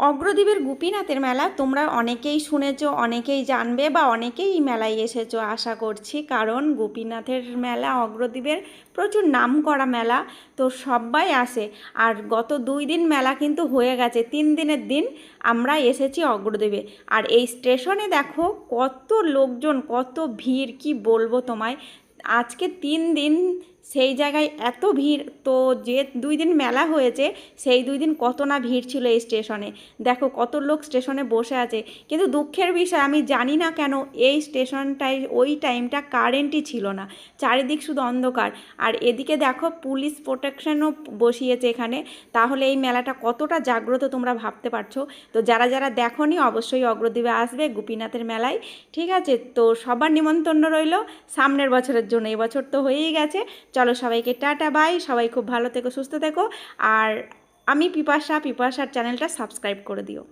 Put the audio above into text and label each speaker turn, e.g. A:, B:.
A: অগ্রদ্বীপের গোপীনাথের মেলা তোমরা অনেকেই শুনেছো, অনেকেই জানবে বা অনেকেই এই মেলায় এসেছো আশা করছি, কারণ গোপীনাথের মেলা অগ্রদ্বীপের প্রচুর নামকরা মেলা। তো সবাই আসে। আর গত 2 দিন মেলা কিন্তু হয়ে গেছে, 3 দিনের দিন আমরা এসেছি অগ্রদ্বীপে। আর এই স্টেশনে দেখো কত লোকজন, কত ভিড়, কি বলবো তোমায়। আজকে 3 দিন সেই জায়গায় এত ভিড়। তো যে 2 দিন মেলা হয়েছে সেই 2 দিন কত না ভিড় ছিল এই স্টেশনে। দেখো কত লোক স্টেশনে বসে আছে। কিন্তু দুঃখের বিষয়, আমি জানি না কেন এই স্টেশনটায় ওই টাইমটা কারেন্টই ছিল না, চারিদিক শুধু অন্ধকার। আর এদিকে দেখো পুলিশ প্রোটেকশনও বসিয়েছে এখানে। তাহলে এই মেলাটা কতটা জাগ্রত তোমরা ভাবতে পারছো। তো যারা যারা দেখোনি অবশ্যই অগ্রদ্বীপে আসবে গোপীনাথের মেলায়, ঠিক আছে? তো সবার নিমন্ত্রণ রইল সামনের বছরের জন্য। এবছর তো হয়েই গেছে। চলো সবাইকে টাটা বাই, সবাই খুব ভালো থেকো, সুস্থ থেকো। আর আমি পিপাসার চ্যানেলটা সাবস্ক্রাইব করে দিও।